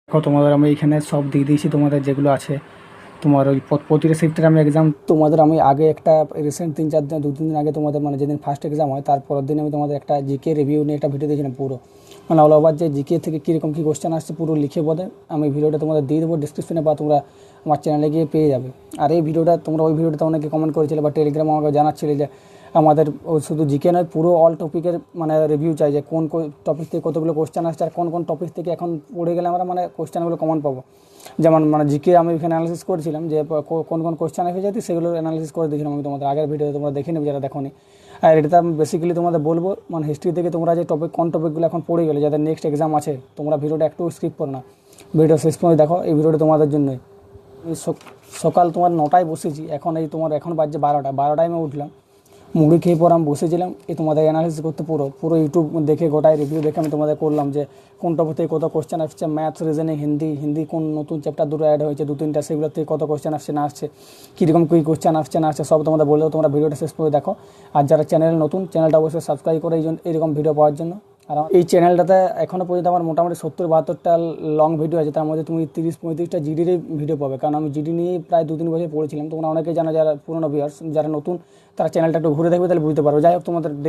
দেখো তোমাদের আমি এখানে সব দিয়ে দিয়েছি তোমাদের যেগুলো আছে তোমার ওই প্রতিটা শিফটের আমি এক্সাম তোমাদের আমি আগে একটা রিসেন্ট 3-4 দিন 2-3 দিন আগে তোমাদের মানে যেদিন ফার্স্ট এক্সাম হয় তারপরের দিন আমি তোমাদের একটা জিকে রিভিউ নিয়ে একটা ভিডিও দিয়েছিলাম পুরো মানে অল ওভার যে জিকে থেকে কীরকম কী কোশ্চেন আসছে পুরো লিখে বলে আমি ভিডিওটা তোমাদের দিয়ে দেবো ডিসক্রিপশনে বা তোমরা আমার চ্যানেলে গিয়ে পেয়ে যাবে। আর এই ভিডিওটা তোমরা ওই ভিডিওটা অনেকে কমেন্ট করেছিলে বা টেলিগ্রামে আমাকে জানাচ্ছিলে যে আমাদের শুধু জিকে নয় পুরো অল টপিকের মানে রিভিউ চাই যে কোন টপিক থেকে কতগুলো কোশ্চেন আসছে আর কোন কোন টপিক থেকে এখন পড়ে গেলে আমরা মানে কোশ্চেনগুলো কমন পাবো। যেমন মানে জিকে আমি এখানে অ্যানালিসিস করেছিলাম যে কোন কোন কোশ্চেন এসে যেতে সেগুলো অ্যানালিসিস করে দিয়েছিলাম আমি তোমাদের আগের ভিডিও তোমরা দেখে নেবে যারা দেখোনি। আর এটাতে আমি বেসিক্যালি তোমাদের বলবো মানে হিস্ট্রি থেকে তোমরা যে কোন টপিকগুলো এখন পড়ে গেলে যাদের নেক্সট এক্সাম আছে তোমরা ভিডিওটা একটু স্কিপ করো না, ভিডিও শেষ পর্যন্ত দেখো। এই ভিডিওটা তোমাদের জন্যই। সকাল তোমার 9টায় বসেছি, এখন এই তোমার এখন বাজছে 12টায় আমি উঠলাম, মুড়ি খেয়ে পর আমি বসেছিলাম এই তোমাদের অ্যানালিসিস করতে পুরো পুরো ইউটিউব দেখে গোটাই রিভিউ দেখে আমি তোমাদের করলাম যে কোন টপিক থেকে কত কোশ্চেন আসছে, ম্যাথস রিজনিং হিন্দি কোন নতুন চ্যাপ্টার দুটো অ্যাড হয়েছে 2-3টা সেগুলো থেকে কত কোশ্চেন আসছে না আসছে, কীরকম কী কোশ্চেন আসছে না আসছে সব তোমাদের বললেও তোমরা ভিডিওটা শেষ করে দেখো। আর যারা চ্যানেল নতুন চ্যানেলটা অবশ্যই সাবস্ক্রাইব করে এইরকম ভিডিও পাওয়ার জন্য। আর এই চ্যানেলটাতে এখনও পর্যন্ত আমার মোটামুটি 70-72টা লং ভিডিও আছে, তার মধ্যে তুমি 30-35টা জিডিরই ভিডিও পাবে, কারণ আমি জিডি নিয়ে প্রায় 2-3 বছর পড়েছিলাম। তোমরা অনেকেই জানো যারা পুরোনো ভিউয়ার্স, যারা নতুন তারা চ্যানেলটা একটু ঘুরে দেখবে তাহলে বুঝতে পারো। যাই হোক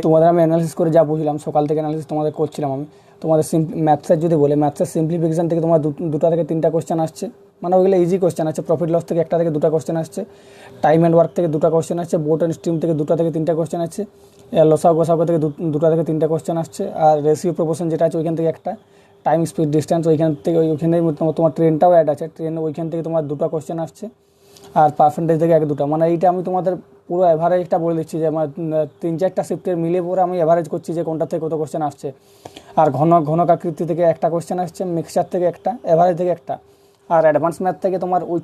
তোমাদের আমি অ্যানালিসিস করে যা বুঝলাম সকাল থেকে অ্যানালিসিস তোমাদের করছিলাম আমি তোমাদের ম্যাথসের যদি বলে ম্যাথসের সিম্পলিফিকেশন থেকে তোমার 2টা থেকে 3টা কোশ্চেন আসছে, মানে ওইগুলো ইজি কোশ্চেন আছে। প্রফিট লস থেকে 1টা থেকে 2টা কোশ্চেন আসছে, টাইম অ্যান্ড ওয়ার্ক থেকে 2টা কোশ্চেন আসছে, বোট অ্যান্ড স্ট্রিম থেকে 2টা থেকে 3টা কোশ্চেন আছে, লসাগু গোসাগু থেকে 2টা থেকে 3টা কোশ্চেন আসছে, আর রেশিও প্রপোর্শন যেটা আছে ওইখান থেকে একটা, টাইম স্পিড ডিস্টেন্স ওইখান থেকে ওইখানেই তোমার ট্রেনটাও অ্যাড আছে, ট্রেন ওইখান থেকে তোমার 2টা কোশ্চেন আসছে, আর পার্সেন্টেজ থেকে 1-2টা। মানে এইটা আমি তোমাদের পুরো অ্যাভারেজটা বলে দিচ্ছি যে আমার 3-4টা শিফটের মিলে পরে আমি অ্যাভারেজ করছি যে কোনটা থেকে কত কোশ্চেন আসছে। আর ঘনক আকৃতি থেকে একটা কোশ্চেন আসছে, মিক্সচার থেকে একটা, অ্যাভারেজ থেকে একটা, আর অ্যাডভান্স ম্যাথ থেকে তোমার ওই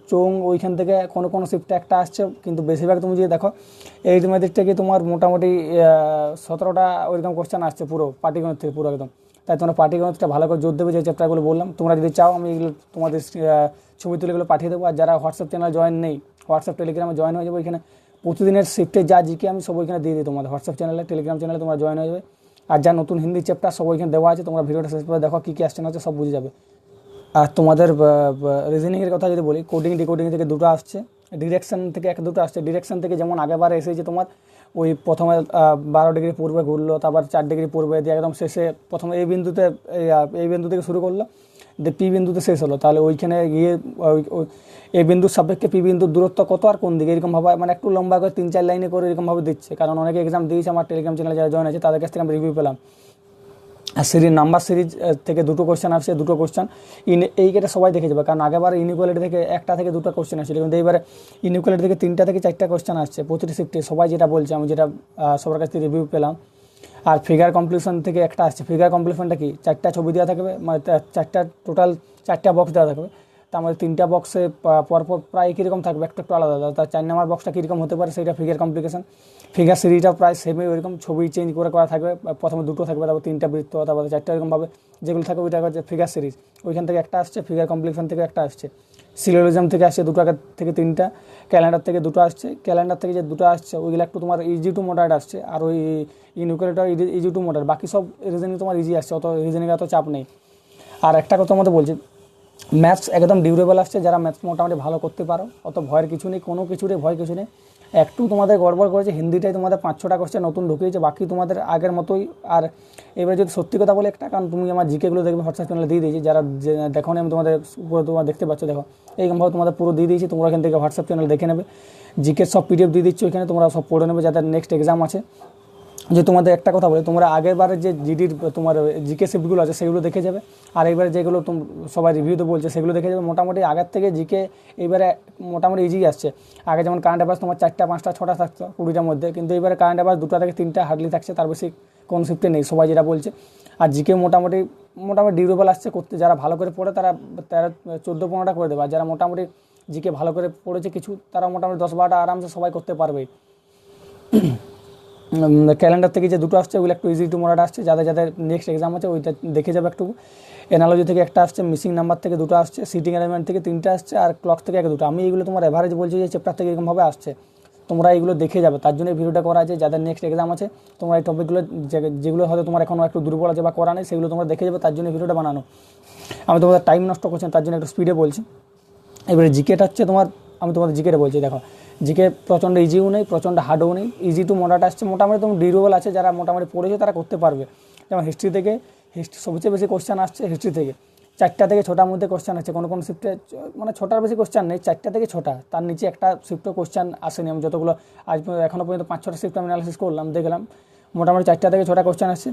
ওইখান থেকে কোনো শিফটে একটা আসছে। কিন্তু বেশিরভাগ তুমি যদি দেখো এই ম্যাথের থেকে তোমার মোটামুটি 17টা ওইরকম কোশ্চেন আসছে পুরো পাটিগণিত থেকে পুরো একদম। তাই তোমরা পাটিগণিতটা ভালো করে জোর দেবে যে চ্যাপ্টারগুলো বললাম। তোমরা যদি চাও আমি এগুলো তোমাদের ছবি তুলে এগুলো পাঠিয়ে দেবো। আর যারা হোয়াটসঅ্যাপ চ্যানেল জয়েন নেই, হোয়াটসঅ্যাপ টেলিগ্রামে জয়েন হয়ে যাবে। ওইখানে প্রতিদিনের শিফটে যা জিকে আমি সব ওইখানে দিয়ে দিই তোমাদের হোয়াটসঅ্যাপ চ্যানেলে টেলিগ্রাম চ্যানেলে তোমরা জয়েন হয়ে যাবে। আর যা নতুন হিন্দি চ্যাপ্টার সব ওইখানে দেওয়া আছে, তোমরা ভিডিওটা শেষ করে দেখো কী কী আসছে না হচ্ছে সব বুঝে যাবে। আর তোমাদের রিজনিংয়ের কথা যদি বলি, কোডিং ডিকোডিং থেকে 2টা আসছে, ডিরেকশন থেকে 1-2টা আসছে। ডিরেকশন থেকে যেমন আগেবার এসেছে তোমার ওই প্রথমে 12 ডিগ্রি পূর্বে ঘুরলো, তারপর 4 ডিগ্রি পূর্বে দিয়ে একদম শেষে প্রথমে এই বিন্দু থেকে শুরু করলো, পি বিন্দুতে শেষ হলো। তাহলে ওইখানে গিয়ে এই বিন্দুর সাপেক্ষে পি বিন্দুর দূরত্ব কত আর কোন দিকে এরকমভাবে মানে একটু লম্বা করে 3-4 লাইনে করে এরকমভাবে দিচ্ছে, কারণ অনেকে এক্সাম দিয়েছে আমার টেলিগ্রাম চ্যানেলে যারা জয়েন আছে তাদের কাছ থেকে আমি রিভিউ পেলাম। নাম্বার সিরিজ থেকে 2টো কোশ্চেন আসছে, 2টো কোশ্চেন এই কেটে সবাই দেখে যাবে, কারণ আগেবার ইনইকুয়ালিটি থেকে 1টা থেকে 2টা কোশ্চেন আসছিল, কিন্তু এইবারে ইনইকুয়ালিটি থেকে 3টা থেকে 4টা কোশ্চেন আসছে প্রতিটি শিফটে। সবাই যেটা বলছে আমি যেটা সবার কাছ থেকে রিভিউ পেলাম। আর ফিগার কমপ্লিশন থেকে একটা আসছে। ফিগার কমপ্লিশনটা কি 4টা ছবি দেওয়া থাকবে, মানে 4টা 4টা বক্স দেওয়া থাকবে, তার মধ্যে 3টা বক্সে পরপর প্রায় কীরকম থাকবে একটু একটু আলাদা আলাদা। তার 4 নম্বর বক্সটা কীরকম হতে পারে সেটা ফিগার কমপ্লিকেশন। ফিগার সিরিজটা প্রায় সেমই ওইরকম, ছবি চেঞ্জ করা থাকবে, প্রথমে 2টো থাকবে, তারপর 3টা বৃত্ত, তারপর 4টা এরকমভাবে যেগুলো থাকবে ওইটা হচ্ছে ফিগার সিরিজ। ওইখান থেকে একটা আসছে, ফিগার কমপ্লিকেশন থেকে একটা আসছে, সিলোজিজম থেকে আসছে 2টা থেকে 3টা, ক্যালেন্ডার থেকে 2টো আসছে। ক্যালেন্ডার থেকে যে 2টো আসছে ওইগুলো একটু তোমার ইজি টু মডারেট আসছে, আর ওই ইনইকুয়ালিটি ইজি টু মডারেট, বাকি সব রিজনিং তোমার ইজি আসছে, অত রিজনিং এত চাপ নেই। আর একটা কথা মতো বলছি, ম্যাথস একদম ডিউরেবল আসছে। যারা ম্যাথস মোটামুটি ভালো করতে পারো অত ভয়ের কিছু নেই, কোনো কিছুরই ভয় কিছু নেই। একটু তোমাদের গড়বড় করেছে হিন্দিটাই, তোমাদের 5-6টা কোশ্চেন নতুন ঢুকিয়েছে, বাকি তোমাদের আগের মতোই। আর এবারে যদি সত্যি কথা বলে একটা, কারণ তুমি আমার জিকেগুলো দেখবে হোয়াটসঅ্যাপ চ্যানেলে দিয়ে দিয়েছি, যারা দেখো আমি তোমাদের পুরো তোমরা দেখতে পাচ্ছ, দেখো এইরকমভাবে তোমাদের পুরো দিয়ে দিয়েছি, তোমরা এখান থেকে হোয়াটসঅ্যাপ চ্যানেল দেখে নেবে। জিকের সব পিডিএফ দিয়ে দিচ্ছি ওইখানে, তোমরা সব পড়ে নেবে যাদের নেক্সট এক্সাম আছে। যে তোমাদের একটা কথা বলে, তোমরা আগেরবারের যে জিডির তোমার জিকে শিফটগুলো আছে সেগুলো দেখে যাবে, আর এবারে যেগুলো সবাই রিভিউতে বলছে সেগুলো দেখে যাবে। মোটামুটি আগের থেকে জিকে এবারে মোটামুটি ইজি আসছে। আগে যেমন কারেন্ট অ্যাফেয়ার্স তোমার 4টা 5টা 6টা থাকতো 20টার মধ্যে, কিন্তু এবারে কারেন্ট অ্যাফেয়ার্স 2টা থেকে 3টা হার্ডলি থাকছে, তার বেশি কোন শিফটে নেই, সবাই যেটা বলছে। আর জিকে মোটামুটি ডিউরেবল আসছে করতে, যারা ভালো করে পড়ে তারা 14-15টা করে দেবে, আর যারা মোটামুটি জিকে ভালো করে পড়েছে কিছু, তারা মোটামুটি 10-12টা আরামসে সবাই করতে পারবে। ক্যালেন্ডার থেকে যে 2টো আসছে ওগুলো একটু ইজি টু মডারেট আসছে, যাদের নেক্সট এক্সাম আছে ওইটা দেখে যাবে একটু। অ্যানালজি থেকে একটা আসছে, মিসিং নাম্বার থেকে 2টো আসছে, সিটিং অ্যারেঞ্জমেন্ট থেকে 3টা আসছে, আর ক্লক থেকে 1-2টো। আমি এইগুলো তোমার অ্যাভারেজ বলছি যে চ্যাপ্টার থেকে এরকমভাবে আসছে, তোমরা এইগুলো দেখে যাবে। তার জন্য ভিডিওটা করা আছে, যাদের নেক্সট এক্সাম আছে তোমরা এই টপিকগুলো যেগুলো হয়তো তোমার এখনও একটু দুর্বল আছে বা করা নেই সেগুলো তোমরা দেখে যাবে, তার জন্য ভিডিওটা বানানো। আমি তোমাদের টাইম নষ্ট করছি না, তার জন্য একটু স্পিডে বলছি। এবারে জিকেটা হচ্ছে তোমার, আমি তোমাদের জিকেটা বলছি, দেখো জিকে প্রচণ্ড ইজিও নেই, প্রচণ্ড হার্ডও নেই, ইজি টু মডারেট আসছে, মোটামুটি তোমার ডিউরেবল আছে, যারা মোটামুটি পড়েছে তারা করতে পারবে। যেমন হিস্ট্রি থেকে, হিস্ট্রি সবচেয়ে বেশি কোশ্চেন আসছে হিস্ট্রি থেকে, 4টা থেকে 6টার মধ্যে কোশ্চেন আছে, কোনো শিফটে মানে 6টার বেশি কোশ্চেন নেই, 4টা থেকে 6টা, তার নিচে একটা শিফটও কোশ্চেন আসেনি। আমি যতগুলো আজ এখনও পর্যন্ত 5-6টা শিফট আমি অ্যানালিসিস করলাম, দেখলাম মোটামুটি 4টা থেকে 6টা কোশ্চেন আসছে।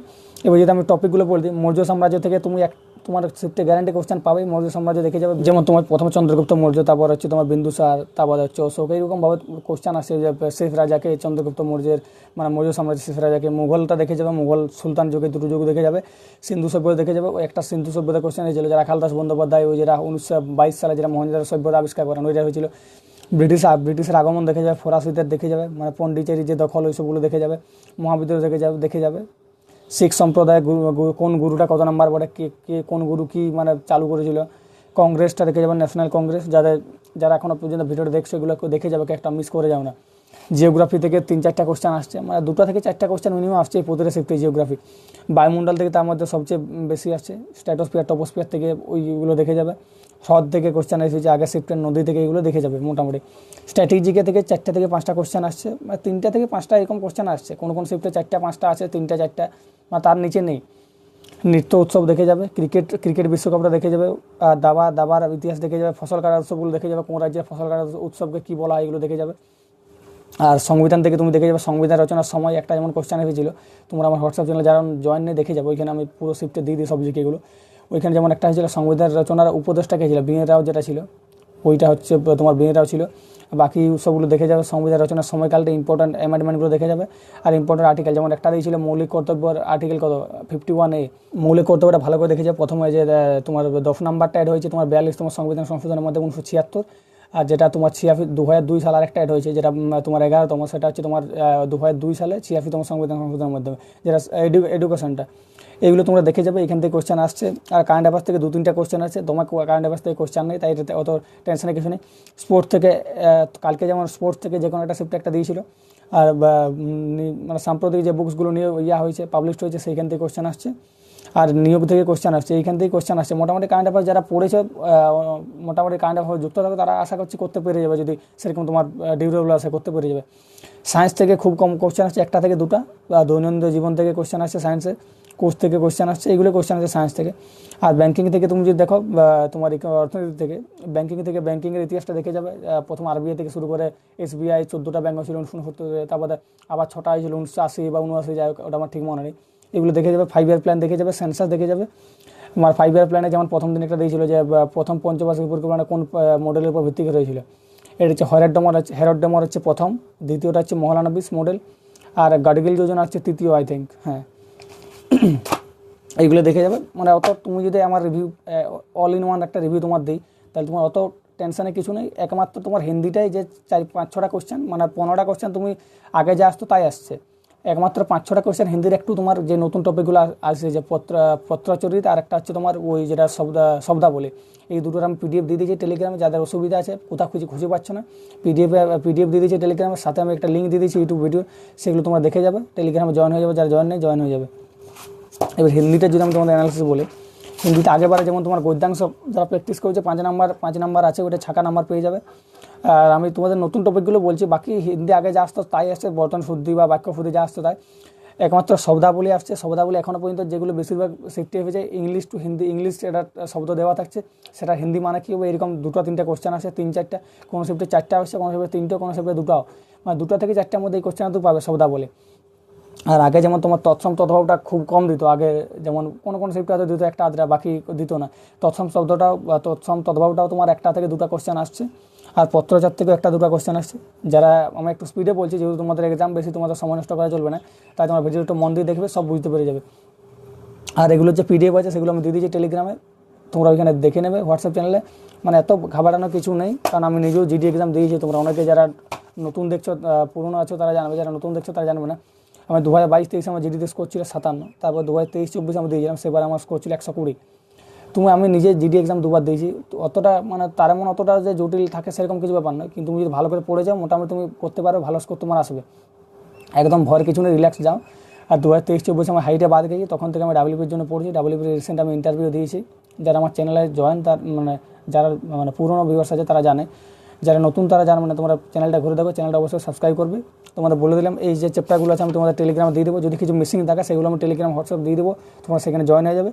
এবার যদি আমি টপিকগুলো বলে দিই, মৌর্য সাম্রাজ্য থেকে তুমি তোমার শিফটে গ্যারান্টি কোশ্চেন পাবেই, মৌর্য সাম্রাজ্য দেখে যাবে। যেমন তোমার প্রথমে চন্দ্রগুপ্ত মৌর্য, তারপর হচ্ছে তোমার বিন্দুসার, তারপর হচ্ছে অশোক, এইরকমভাবে কোশ্চেন আসে যে শেষ রাজাকে, চন্দ্রগুপ্ত মৌর্যের মানে মৌর্য সাম্রাজ্যের শেষ রাজাকে, মুঘলটা দেখে যাবে, মুঘল সুলতান যুগে, দুটো যুগ দেখে যাবে, সিন্ধু সভ্যতা দেখে যাবে। একটা সিন্ধু সভ্যতা কোশ্চেন হয়েছিল, যারা খালদাস বন্দ্যোপাধ্যায়, ওই যেটা 1922 সালে যেটা মহেন্দ্র সভ্যতা আবিষ্কার করেন, ওইটা হয়েছিল। ব্রিটিশের আগমন দেখে যাবে, ফরাসিদের দেখে যাবে, মানে পন্ডিচেরি যে দখল, ওই সবগুলো দেখে যাবে, মহাবিদ্যালয় দেখে যাবে। শিখ সম্প্রদায় কোন গুরুটা কত নাম্বার পড়ে, কে কোন গুরু কী মানে চালু করেছিল, কংগ্রেসটা দেখে যাবে, ন্যাশনাল কংগ্রেস, যারা এখনও পর্যন্ত ভিডিওটা দেখছো এগুলো দেখে যাবে, একটা মিস করে যাও না। জিওগ্রাফি থেকে 3-4টা কোশ্চেন আসছে, মানে 2টা থেকে 4টা কোশ্চেন মিনিমাম আসছে এই প্রতিটা শিফটে। জিওগ্রাফি, বায়ুমণ্ডল থেকে তার মধ্যে সবচেয়ে বেশি আসছে, স্ট্র্যাটোস্ফিয়ার, টপোস্ফিয়ার থেকে ওইগুলো দেখে যাবে। হ্রদ থেকে কোশ্চেন এসেছে, আগের শিফটের নদী থেকে, এগুলো দেখে যাবে মোটামুটি। স্ট্র্যাটেজিকে থেকে 4টা থেকে 5টা কোশ্চেন আসছে, মানে 3টা থেকে 5টা এরকম কোশ্চেন আসছে, কোন শিফটে 4টা-5টা আছে, 3টা-4টা, মানে তার নিচে নেই। নৃত্য উৎসব দেখে যাবে, ক্রিকেট বিশ্বকাপটা দেখে যাবে, দাবার ইতিহাস দেখে যাবে, ফসল কাটার উৎসবগুলো দেখে যাবে, কোন রাজ্যের ফসল কাটার উৎসবকে কী বলা হয় এগুলো দেখে যাবে। আর সংবিধান থেকে তুমি দেখে যাবে সংবিধান রচনার সময় একটা যেমন কোশ্চেন এসেছিলো, তোমরা আমার হোয়াটসঅ্যাপ চ্যানেলে যারা জয়েন নিয়ে দেখে যাবে, ওইখানে আমি পুরো শিফটে দিয়ে দিই সব জিকেগুলো। ওইখানে যেমন একটা হয়েছিল সংবিধান রচনার উপদেষ্টা কে ছিল, বিএন রাও যেটা ছিল, ওইটা হচ্ছে তোমার বিএন রাও ছিল। বাকি সবগুলো দেখে যাবে, সংবিধান রচনার সময়কালটা, ইম্পর্ট্যান্ট অ্যামেন্ডমেন্টগুলো দেখে যাবে। আর ইম্পর্ট্যান্ট আর্টিকেল, যেমন একটা দিয়েছিল মৌলিক কর্তব্যের আর্টিকেল কত 51A, মৌলিক কর্তব্যটা ভালো করে দেখে যাবে। প্রথমে যে তোমার 10 নাম্বারটা অ্যাড হয়েছে তোমার 42তম সংবিধান সংশোধনের মধ্যে 1976, আর যেটা তোমার 2002 সাল আরেকটা অ্যাড হয়েছে, যেটা তোমার 11তম, সেটা হচ্ছে তোমার 2002 সালে 86তম সংবিধান সংশোধনের মাধ্যমে, যেটা এডুকেশনটা। এইগুলো তোমরা দেখে যাবে, এখান থেকে কোশ্চেন আসছে। আর কারেন্ট অ্যাফেয়ার্স থেকে 2-3টা কোশ্চেন আছে, তোমার কারেন্ট অ্যাফেয়ার্স থেকে কোশ্চেন নেই, তাই এটাতে অত টেনশনের কিছু নেই। স্পোর্টস থেকে কালকে যেমন স্পোর্টস থেকে যে কোনো একটা শিফটে একটা দিয়েছিল, আর মানে সাম্প্রতিক যে বুকসগুলো নিয়ে হয়েছে, পাবলিশ হয়েছে, সেইখান থেকে কোশ্চেন আসছে। আর নিয়োগ থেকে কোশ্চেন আসছে, এইখান থেকে কোশ্চেন আসছে। মোটামুটি কারেন্ট অ্যাফেয়ার্স যারা পড়েছে, মোটামুটি কারেন্ট অ্যাফেয়ার্স যুক্ত থাকো, তারা আশা করছি করতে পেরে যাবে, যদি সেরকম তোমার ডিউরেবল আসে করতে পেরে যাবে। সায়েন্স থেকে খুব কম কোশ্চেন আসছে, 1টা থেকে 2টা। দৈনন্দিন জীবন থেকে কোশ্চেন আসছে, সায়েন্সে কোর্স থেকে কোশ্চেন আসছে, এগুলো কোশ্চেন আছে সায়েন্স থেকে। আর ব্যাঙ্কিং থেকে তুমি যদি দেখো, তোমার অর্থনীতি থেকে, ব্যাঙ্কিংয়ের ইতিহাসটা দেখে যাবে। প্রথম আরবিআই থেকে শুরু করে এসবিআই 14টা ব্যাঙ্ক ছিল 1970, তারপরে আবার 6টা ছিল 1980 বা 79, যাই হোক, ওটা আমার ঠিক মনে নেই। এগুলো দেখে যাবে। 5 ইয়ার প্ল্যান দেখে যাবে, সেন্সাস দেখে যাবে। আমার 5 ইয়ার প্ল্যানে যেমন প্রথম দিন একটা দিয়েছিল যে প্রথম পঞ্চবার্ষিক পরিকল্পনা কোন মডেলের উপর ভিত্তি করে হয়েছিল। এটা হচ্ছে হেরডমর হচ্ছে প্রথম, দ্বিতীয়টা হচ্ছে মহলানবিস মডেল, আর গাডগিল যোজনা হচ্ছে তৃতীয়, আই থিঙ্ক। হ্যাঁ, এইগুলো দেখে যাবে। মানে অত তুমি যদি আমার রিভিউ অল ইন ওয়ান একটা রিভিউ তোমার দিই, তাহলে তোমার অত টেনশনে কিছু নেই। একমাত্র তোমার হিন্দিটাই যে 4-5-6টা কোশ্চেন, মানে 15টা কোশ্চেন তুমি আগে যা আসতো তাই আসছে, একমাত্র 5-6টা কোশ্চেন হিন্দির একটু তোমার যে নতুন টপিকগুলো আসছে, যে পত্রচরিত, আর একটা হচ্ছে তোমার ওই যেটা শব্দাবলী, এই দুটোর আমি পিডিএফ দিয়ে দিয়েছি টেলিগ্রামে। যাদের অসুবিধা আছে, কোথাও খুঁজে পাচ্ছ না, পিডিএফ দিয়ে দিয়েছি টেলিগ্রামের সাথে, আমি একটা লিঙ্ক দিয়ে দিয়েছি ইউটিউব ভিডিও, সেগুলো তোমরা দেখে যাবে, টেলিগ্রামে জয়েন হয়ে যাবে, যারা জয়েন হয়ে যাবে। এবার হিন্দিটা যদি আমি তোমাদের অ্যানালিসিস বলি, হিন্দিতে আগেবারে যেমন তোমার গদ্যাংশ যারা প্র্যাকটিস করেছে 5 নাম্বার আছে, ওটা ছাকা নাম্বার পেয়ে যাবে। আর আমি তোমাদের নতুন টপিকগুলো বলছি, বাকি হিন্দি আগে যা আসতো তাই আসছে, বর্তমান শুদ্ধি বা বাক্য শুদ্ধি যা আসতো তাই। একমাত্র শব্দাবলী আসছে, শব্দাবলী এখনও পর্যন্ত যেগুলো বেশিরভাগ শিখতে হয়ে যায় ইংলিশ টু হিন্দি, ইংলিশ এটা শব্দ দেওয়া থাকছে, সেটা হিন্দি মানে কী হবে, এরকম 2-3টা কোশ্চেন আসে, 3-4টা, কোনো শিফটে 4টা আসছে, কোনো শিফটে 3টে, কোনো শিফটে 2টাও, মানে 2টা থেকে 4টার মধ্যে এই কোশ্চেন পাবে শব্দাবলী। আর আগে যেমন তোমার তৎসম তদ্ভবটা খুব কম দিত, আগে যেমন কোনো শিফটে হয়তো দিত 1-2টা, বাকি দিত না। তৎসম শব্দটাও বা তৎসম তদ্ভবটাও তোমার 1টা থেকে 2টা কোশ্চেন আসছে। আর পত্রচার থেকেও 1-2টা কোশ্চেন আসছে। যারা আমি একটু স্পিডে বলছি, যেহেতু তোমাদের এক্সাম বেশি, তোমাদের সময় নষ্ট করা চলবে না, তাই তোমার ভিডিও একটু মন দিয়ে দেখবে, সব বুঝতে পেরে যাবে। আর এগুলোর যে পিডিএফ আছে সেগুলো আমি দিয়ে দিয়েছি টেলিগ্রামে, তোমরা ওইখানে দেখে নেবে হোয়াটসঅ্যাপ চ্যানেলে। মানে এত ঘাবড়ানোর কিছু নেই, কারণ আমি নিজেও জিডি এক্সাম দিয়েছি। তোমরা অনেকে যারা নতুন দেখছো, পুরনো আছো তারা জানবে, যারা নতুন দেখছো তারা জানবে না। আমি 2022-23 আমার জিডিতে স্কোর ছিল 57, তারপর 2023-24 আমি দিয়েছিলাম, সেবার আমার স্কোর ছিল 120। আমি নিজে জিডি এক্সাম 2বার দিয়েছি, তো অতটা মানে তার এমন অতটা যে জটিল থাকে সেরকম কিছু ব্যাপার নয়, কিন্তু তুমি যদি ভালো করে পড়ে যাও, মোটামুটি তুমি করতে পারো, ভালো স্কোর তোমার আসবে। একদম ভয়ের কিছু নেই, রিল্যাক্স যাও। আর 2023-24 আমার হাইটে বাদ গেছি, তখন থেকে আমি ডাব্লিউপির জন্য পড়ছি। ডাব্লিউপির রিসেন্ট আমি ইন্টারভিউ দিয়েছি, যারা আমার চ্যানেলে জয়েন তার মানে যারা মানে পুরনো ভিউয়ার্স আছে তারা জানে, যারা নতুন তারা জানে মানে তোমরা চ্যানেলটা ঘুরে দেখো, চ্যানেলটা অবশ্যই সাবস্ক্রাইব করবে। তোমাদের বলে দিলাম এই যে চ্যাপ্টারগুলো আছে আমি তোমাদের টেলিগ্রামে দিয়ে দেবো, যদি কিছু মিসিং থাকে সেগুলো আমি টেলিগ্রাম হোয়াটসঅ্যাপ দিয়ে দেবো, তোমরা সেখানে জয়েন হয়ে যাবে।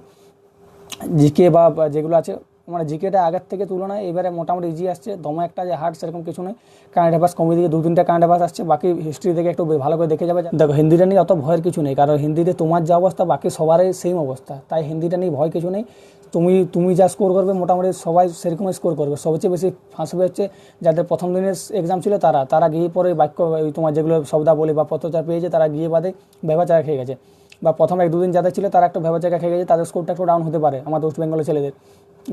জিকে বা যেগুলো আছে মানে জিকেটা আগের থেকে তুলনায় এবারে মোটামুটি ইজি আসছে, দমে একটা যে হার্ড সেরকম কিছু নেই। কারেন্ট অ্যাফেয়ার্স কমে দিকে 2-3টা কারেন্ট অ্যাফেয়ার্স আসছে, বাকি হিস্ট্রি থেকে একটু ভালো করে দেখে যাবে। দেখো হিন্দিটা নিয়ে অত ভয়ের কিছু নেই, কারণ হিন্দিতে তোমার যা অবস্থা বাকি সবারই সেম অবস্থা, তাই হিন্দিটা নিয়ে ভয় কিছু নেই। তুমি যা স্কোর করবে মোটামুটি সবাই সেরকম স্কোর করবে। সবচেয়ে বেশি ফাঁসবে হচ্ছে যাদের প্রথম দিনের এক্সাম ছিল তারা গিয়ে পরে বাক্য তোমার যেগুলো শব্দাবলী বা পত্রচার পেয়েছে তারা গিয়ে বাদে ভেবাচারা খেয়ে গেছে, বা প্রথম 1-2 দিন যাদের ছিল তারা একটু ভেবাচাকা খেয়ে গেছে, তাদের স্কোরটা একটু ডাউন হতে পারে আমাদের ওয়েস্ট বেঙ্গলের ছেলেদের,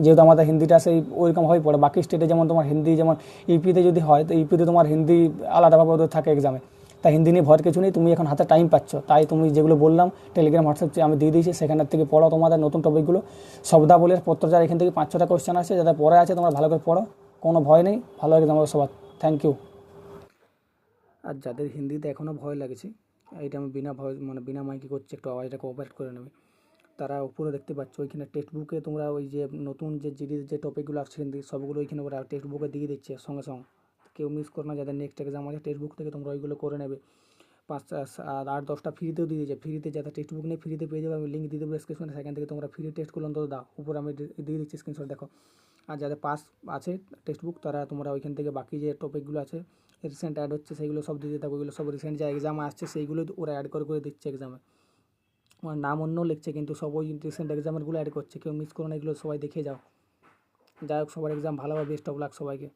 যেহেতু আমাদের হিন্দিটা সেই ওইরকম হয়ে পড়ে। বাকি স্টেটে যেমন তোমার হিন্দি যেমন ইউপিতে যদি হয় তো ইউপিতে তোমার হিন্দি আলাদাভাবে ওদের থাকে এক্সামে, তাই হিন্দি নিয়ে ভয়ের কিছু নেই। তুমি এখন হাতে টাইম পাচ্ছ, তাই তুমি যেগুলো বললাম টেলিগ্রাম হোয়াটসঅ্যাপ আমি দিয়ে দিয়েছি, সেখানের থেকে পড়ো তোমাদের নতুন টপিকগুলো। শব্দাবলীর পত্রচার এখান থেকে 5-6টা কোয়েশ্চেন আছে, যাদের পরে আছে তোমরা ভালো করে পড়ো, কোনো ভয় নেই, ভালো এক্সাম হবে সবার। Thank you. আর যাদের হিন্দিতে এখনও ভয় লাগছে, এইটা আমি বিনা ভয় মানে বিনা মাইকে করছি, একটু আওয়াজটা কোঅপারেট করে নেবে। তারা উপরে দেখতে পাচ্ছ ওইখানে টেক্সট বুকে তোমরা ওই যে নতুন যে জিডির যে টপিকগুলো আসছে হিন্দি সবগুলো ওইখানে ওরা টেক্সট বুকে দিয়ে দিচ্ছে সঙ্গে সঙ্গে, কেউ মিস করো না। যাদের নেক্সট এক্সাম আছে টেক্সট বুক থেকে তোমরা ওইগুলো করে নেবে। 5-8-10টা ফ্রিতেও দিয়ে দিয়েছে, ফ্রিতে যাদের টেক্সট বুক নেই ফ্রিতে পেয়ে যাবে, আমি লিঙ্ক দিয়ে দেবো ডিসক্রিপশনে, সেখান থেকে তোমরা ফ্রি টেস্টগুলো অন্তত দাও, উপরে আমি দিয়ে দিচ্ছি স্ক্রিনশট দেখো। আর যাদের পাস আছে টেক্সট বুক তারা তোমরা ওইখান থেকে বাকি যে টপিকগুলো আছে রিসেন্ট অ্যাড হচ্ছে সেইগুলো সব দিতে থাকো, ওইগুলো সব রিসেন্ট যা এক্সাম আসছে সেইগুলো ওরা অ্যাড করে দিচ্ছে এক্সামে। আমার নাম অন্য লিখছে কিন্তু সব ওই রিসেন্ট এক্সামেরগুলো অ্যাড করছে, কেউ মিস করো না, এগুলো সবাই দেখে যাও। যাই হোক সবার এক্সাম ভালো হবে, বেস্ট অফ লাক সবাইকে।